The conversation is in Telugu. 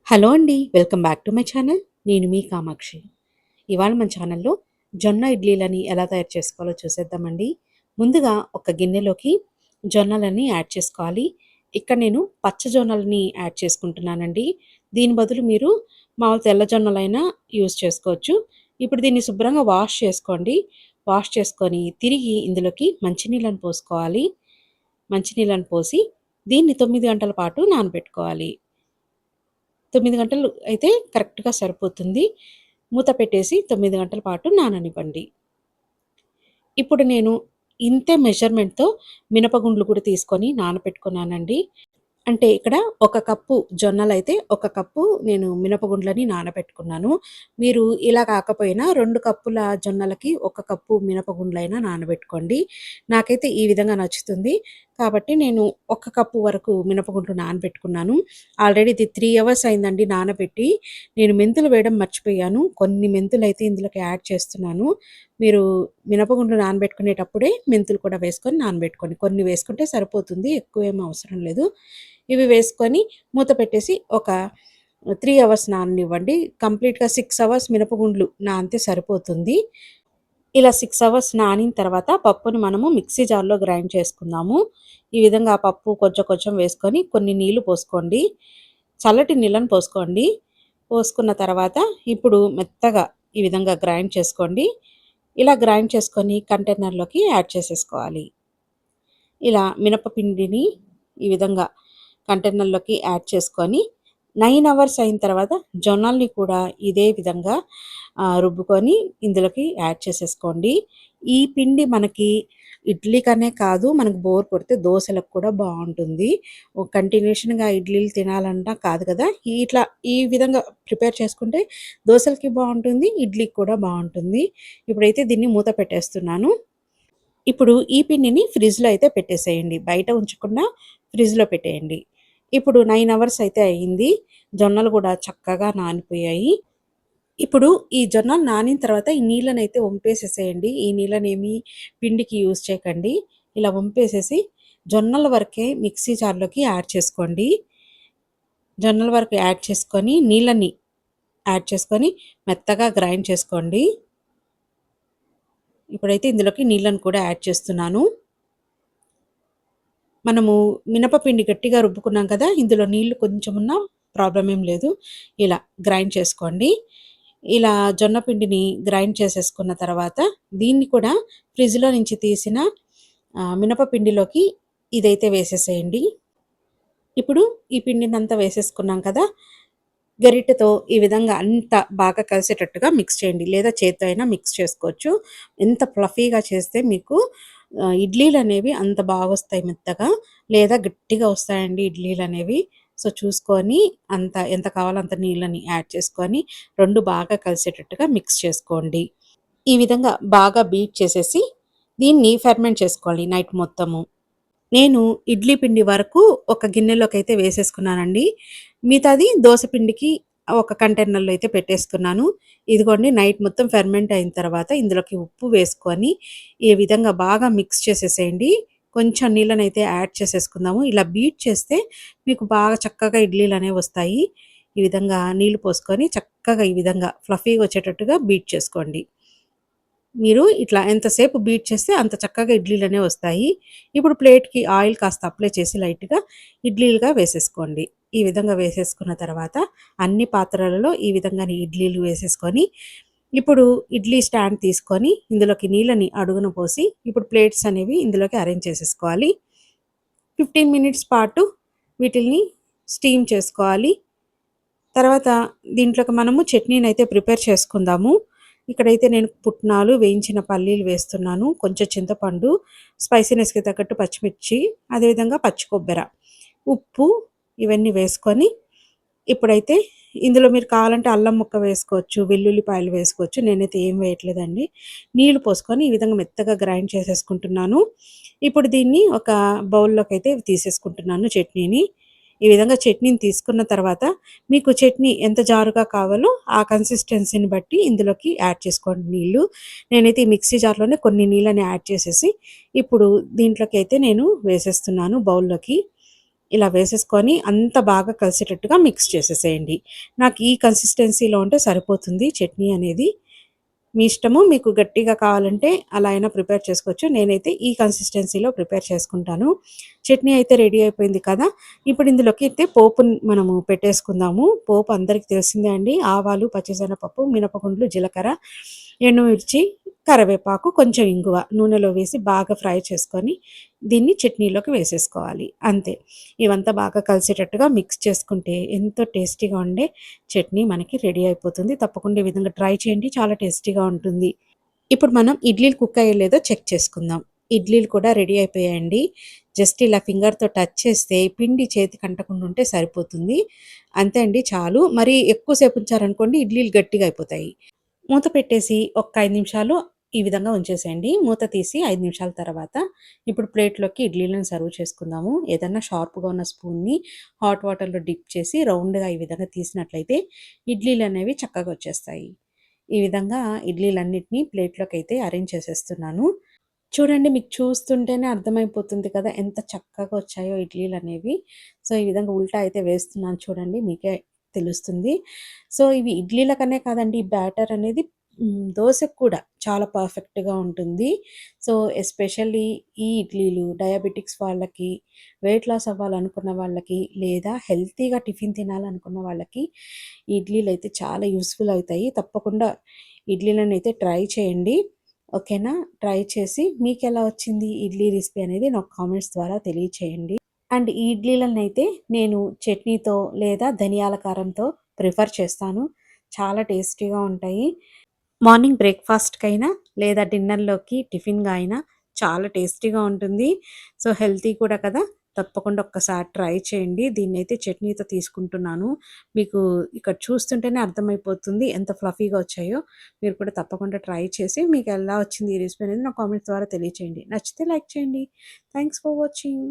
హలో అండి. Welcome back to my channel. నేను మీ కామాక్షి. ఇవాళ మన ఛానల్‌లో జొన్న ఇడ్లీలని ఎలా తయారు చేసుకోవాలో చూసేద్దామండి. ముందుగా ఒక గిన్నెలోకి జొన్నలని యాడ్ చేసుకోవాలి. ఇక్కడ నేను పచ్చ జొన్నలని యాడ్ చేసుకుంటున్నానండి. దీని బదులు మీరు మామూలు తెల్ల జొన్నలైనా యూజ్ చేసుకోవచ్చు. ఇప్పుడు దీన్ని శుభ్రంగా వాష్ చేసుకోండి. వాష్ చేసుకొని తిరిగి ఇందులోకి మంచినీళ్ళని పోసుకోవాలి. మంచినీళ్ళని పోసి దీన్ని 9 గంటల పాటు నానబెట్టుకోవాలి. 9 గంటలు అయితే కరెక్ట్‌గా సరిపోతుంది. మూత పెట్టేసి 9 గంటల పాటు నాననివ్వండి. ఇప్పుడు నేను ఇంతే మెజర్‌మెంట్‌తో మినపగుండ్లు కూడా తీసుకొని నానపెట్టుకున్నానండి. అంటే ఇక్కడ ఒక కప్పు జొన్నలైతే, ఒక కప్పు నేను మినపగుండ్లని నానబెట్టుకున్నాను. మీరు ఇలా కాకపోయినా 2 కప్పుల జొన్నలకి ఒక కప్పు మినపగుండ్లైనా నానబెట్టుకోండి. నాకైతే ఈ విధంగా నచ్చుతుంది. కాబట్టి నేను ఒక కప్పు వరకు మినపగుండ్లు నానబెట్టుకున్నాను. ఆల్రెడీ ఇది 3 అవర్స్ అయిందండి నానబెట్టి. నేను మెంతులు వేయడం మర్చిపోయాను. కొన్ని మెంతులైతే ఇందులోకి యాడ్ చేస్తున్నాను. మీరు మినపగుండ్లు నానబెట్టుకునేటప్పుడే మెంతులు కూడా వేసుకొని నానబెట్టుకోండి. కొన్ని వేసుకుంటే సరిపోతుంది. ఎక్కువేమి అవసరం లేదు. ఇవి వేసుకొని మూత పెట్టేసి ఒక 3 అవర్స్ నాననివ్వండి. కంప్లీట్‌గా 6 అవర్స్ మినపగుండ్లు నానితే సరిపోతుంది. ఇలా 6 అవర్స్ నానిన తర్వాత పప్పుని మనము మిక్సీ జార్‌లో గ్రైండ్ చేసుకుందాము. ఈ విధంగా ఆ పప్పు కొంచెం కొంచెం వేసుకొని కొన్ని నీళ్లు పోసుకోండి. చల్లటి నీళ్ళని పోసుకోండి. పోసుకున్న తర్వాత ఇప్పుడు మెత్తగా ఈ విధంగా గ్రైండ్ చేసుకోండి. ఇలా గ్రైండ్ చేసుకొని కంటైనర్‌లోకి యాడ్ చేసేసుకోవాలి. ఇలా మినపపిండిని ఈ విధంగా కంటైనర్‌లోకి యాడ్ చేసుకొని 9 అవర్స్ అయిన తర్వాత జొన్నల్ని కూడా ఇదే విధంగా రుబ్బుకొని ఇందులోకి యాడ్ చేసేసుకోండి. ఈ పిండి మనకి ఇడ్లీకనే కాదు, మనకు బోర్ కొడితే దోసలకు కూడా బావుంటుంది. కంటిన్యూషన్‌గా ఇడ్లీలు తినాలన్నా కాదు కదా! ఇట్లా ఈ విధంగా ప్రిపేర్ చేసుకుంటే దోసలకి బావుంటుంది, ఇడ్లీకి కూడా బావుంటుంది. ఇప్పుడైతే దీన్ని మూత పెట్టేస్తున్నాను. ఇప్పుడు ఈ పిండిని ఫ్రిడ్జ్‌లో అయితే పెట్టేసేయండి. బయట ఉంచకుండా ఫ్రిడ్జ్‌లో పెట్టేయండి. ఇప్పుడు 9 అవర్స్ అయితే అయింది. జొన్నలు కూడా చక్కగా నానిపోయాయి. ఇప్పుడు ఈ జొన్నలు నానిన తర్వాత ఈ నీళ్ళనైతే వంపేసేసేయండి. ఈ నీళ్ళనేమి పిండికి యూజ్ చేయకండి. ఇలా వంపేసేసి జొన్నల వరకే మిక్సీ జార్‌లోకి యాడ్ చేసుకోండి. జొన్నల వరకు యాడ్ చేసుకొని నీళ్ళని యాడ్ చేసుకొని మెత్తగా గ్రైండ్ చేసుకోండి. ఇప్పుడైతే ఇందులోకి నీళ్ళని కూడా యాడ్ చేస్తున్నాను. మనము మినపపిండి గట్టిగా రుబ్బుకున్నాం కదా! ఇందులో నీళ్లు కొంచెం ఉన్నా ప్రాబ్లమ్ ఏం లేదు. ఇలా గ్రైండ్ చేసుకోండి. ఇలా జొన్న పిండిని గ్రైండ్ చేసేసుకున్న తర్వాత దీన్ని కూడా ఫ్రిడ్జ్‌లో నుంచి తీసిన మినపపిండిలోకి ఇదైతే వేసేసేయండి. ఇప్పుడు ఈ పిండినంతా వేసేసుకున్నాం కదా! గరిటెతో ఈ విధంగా అంతా బాగా కలిసేటట్టుగా మిక్స్ చేయండి. లేదా చేత్తో అయినా మిక్స్ చేసుకోవచ్చు. ఎంత ఫ్లఫీగా చేస్తే మీకు ఇడ్లీలనేవి అంత బాగొస్తాయి మెత్తగా. లేదా గట్టిగా వస్తాయండి ఇడ్లీలనేవి. సో, చూసుకొని ఎంత కావాలో అంత నీళ్ళని యాడ్ చేసుకొని 2 బాగా కలిసేటట్టుగా మిక్స్ చేసుకోండి. ఈ విధంగా బాగా బీట్ చేసేసి దీన్ని ఫెర్మెంట్ చేసుకోవాలి నైట్ మొత్తము. నేను ఇడ్లీ పిండి వరకు ఒక గిన్నెలోకైతే వేసేసుకున్నానండి. మిగతాది దోస పిండికి ఒక కంటైనర్‌లో అయితే పెట్టేసుకున్నాను. ఇదిగోండి నైట్ మొత్తం ఫెర్మెంట్ అయిన తర్వాత ఇందులోకి ఉప్పు వేసుకొని ఈ విధంగా బాగా మిక్స్ చేసేసేయండి. కొంచెం నీళ్ళనైతే యాడ్ చేసేసుకుందాము. ఇలా బీట్ చేస్తే మీకు బాగా చక్కగా ఇడ్లీలనేవి వస్తాయి. ఈ విధంగా నీళ్లు పోసుకొని చక్కగా ఈ విధంగా ఫ్లఫీగా వచ్చేటట్టుగా బీట్ చేసుకోండి. మీరు ఇట్లా ఎంతసేపు బీట్ చేస్తే అంత చక్కగా ఇడ్లీలనేవి వస్తాయి. ఇప్పుడు ప్లేట్‌కి ఆయిల్ కాస్త అప్లై చేసి లైట్‌గా ఇడ్లీలుగా వేసేసుకోండి. ఈ విధంగా వేసేసుకున్న తర్వాత అన్ని పాత్రలలో ఈ విధంగానే ఇడ్లీలు వేసేసుకొని, ఇప్పుడు ఇడ్లీ స్టాండ్ తీసుకొని ఇందులోకి నీళ్ళని అడుగున పోసి, ఇప్పుడు ప్లేట్స్ అనేవి ఇందులోకి అరేంజ్ చేసేసుకోవాలి. 15 మినిట్స్ పాటు వీటిల్ని స్టీమ్ చేసుకోవాలి. తర్వాత దీంట్లోకి మనము చట్నీనైతే ప్రిపేర్ చేసుకుందాము. ఇక్కడైతే నేను పుట్నాలు, వేయించిన పల్లీలు వేస్తున్నాను. కొంచెం చింతపండు, స్పైసీనెస్‌కి తగ్గట్టు పచ్చిమిర్చి, అదేవిధంగా పచ్చి కొబ్బెర, ఉప్పు ఇవన్నీ వేసుకొని ఇప్పుడైతే ఇందులో మీరు కావాలంటే అల్లం ముక్క వేసుకోవచ్చు, వెల్లుల్లిపాయలు వేసుకోవచ్చు. నేనైతే ఏం వేయట్లేదండి. నీళ్లు పోసుకొని ఈ విధంగా మెత్తగా గ్రైండ్ చేసేసుకుంటున్నాను. ఇప్పుడు దీన్ని ఒక బౌల్‌లోకైతే తీసేసుకుంటున్నాను చట్నీని. ఈ విధంగా చట్నీని తీసుకున్న తర్వాత మీకు చట్నీ ఎంత జారుగా కావాలో ఆ కన్సిస్టెన్సీని బట్టి ఇందులోకి యాడ్ చేసుకోండి నీళ్ళు. నేనైతే ఈ మిక్సీ జార్‌లోనే కొన్ని నీళ్ళని యాడ్ చేసేసి ఇప్పుడు దీంట్లోకి అయితే నేను వేసేస్తున్నాను బౌల్‌లోకి. ఇలా వేసేసుకొని అంత బాగా కలిసేటట్టుగా మిక్స్ చేసేసేయండి. నాకు ఈ కన్సిస్టెన్సీలో ఉంటే సరిపోతుంది చట్నీ అనేది. మీ ఇష్టము. మీకు గట్టిగా కావాలంటే అలా అయినా ప్రిపేర్ చేసుకోవచ్చు. నేనైతే ఈ కన్సిస్టెన్సీలో ప్రిపేర్ చేసుకుంటాను. చట్నీ అయితే రెడీ అయిపోయింది కదా! ఇప్పుడు ఇందులోకి అయితే పోపుని మనము పెట్టేసుకుందాము. పోపు అందరికి తెలిసిందే అండి. ఆవాలు, పచ్చిశనగపప్పు, మినపగుండ్లు, జీలకర్ర, ఎండుమిర్చి, కరివేపాకు, కొంచెం ఇంగువ నూనెలో వేసి బాగా ఫ్రై చేసుకొని దీన్ని చట్నీలోకి వేసేసుకోవాలి. అంతే. ఇవంతా బాగా కలిసేటట్టుగా మిక్స్ చేసుకుంటే ఎంతో టేస్టీగా ఉండే చట్నీ మనకి రెడీ అయిపోతుంది. తప్పకుండా ఈ విధంగా ట్రై చేయండి. చాలా టేస్టీగా ఉంటుంది. ఇప్పుడు మనం ఇడ్లీలు కుక్ అయ్యాయో లేదో చెక్ చేసుకుందాం. ఇడ్లీలు కూడా రెడీ అయిపోయాయండి. జస్ట్ ఇలా ఫింగర్‌తో టచ్ చేస్తే పిండి చేతికి అంటకుండా ఉంటే సరిపోతుంది. అంతే అండి చాలు. మరి ఎక్కువ సేపు ఉంచారనుకోండి ఇడ్లీలు గట్టిగా అయిపోతాయి. మూత పెట్టేసి ఒక 5 నిమిషాలు ఈ విధంగా ఉంచేసేయండి. మూత తీసి 5 నిమిషాల తర్వాత ఇప్పుడు ప్లేట్‌లోకి ఇడ్లీలను సర్వ్ చేసుకుందాము. ఏదన్నా షార్ప్‌గా ఉన్న స్పూన్‌ని హాట్ వాటర్‌లో డిప్ చేసి రౌండ్‌గా ఈ విధంగా తీసినట్లయితే ఇడ్లీలనేవి చక్కగా వచ్చేస్తాయి. ఈ విధంగా ఇడ్లీలన్నిటిని ప్లేట్‌లోకైతే అరేంజ్ చేసేస్తున్నాను. చూడండి మీకు చూస్తుంటేనే అర్థమైపోతుంది కదా! ఎంత చక్కగా వచ్చాయో ఇడ్లీలనేవి. సో, ఈ విధంగా ఉల్టా అయితే వేస్తున్నాను చూడండి మీకే తెలుస్తుంది. సో, ఇవి ఇడ్లీలకనే కాదండి ఈ బ్యాటర్ అనేది దోసకి కూడా చాలా పర్ఫెక్ట్‌గా ఉంటుంది. సో, ఎస్పెషల్లీ ఈ ఇడ్లీలు డయాబెటిక్స్ వాళ్ళకి, వెయిట్ లాస్ అవ్వాలనుకున్న వాళ్ళకి, లేదా హెల్తీగా టిఫిన్ తినాలనుకున్న వాళ్ళకి ఈ ఇడ్లీలైతే చాలా యూజ్‌ఫుల్ అవుతాయి. తప్పకుండా ఇడ్లీలనైతే ట్రై చేయండి. ఓకేనా? ట్రై చేసి మీకెలా వచ్చింది ఇడ్లీ రెసిపీ అనేది నాకు కామెంట్స్ ద్వారా తెలియచేయండి. అండ్ ఈ ఇడ్లీలనైతే నేను చట్నీతో లేదా ధనియాల కారంతో ప్రిఫర్ చేస్తాను. చాలా టేస్టీగా ఉంటాయి. మార్నింగ్ బ్రేక్‌ఫాస్ట్‌కైనా లేదా డిన్నర్‌లోకి టిఫిన్‌గా అయినా చాలా టేస్టీగా ఉంటుంది. సో, హెల్తీ కూడా కదా! తప్పకుండా ఒక్కసారి ట్రై చేయండి. దీన్నైతే చట్నీతో తీసుకుంటున్నాను. మీకు ఇక్కడ చూస్తుంటేనే అర్థమైపోతుంది ఎంత ఫ్లఫీగా వచ్చాయో. మీరు కూడా తప్పకుండా ట్రై చేసి మీకెలా వచ్చింది ఈ రెసిపీ అనేది నా కామెంట్స్ ద్వారా తెలియచేయండి. నచ్చితే లైక్ చేయండి. Thanks for watching.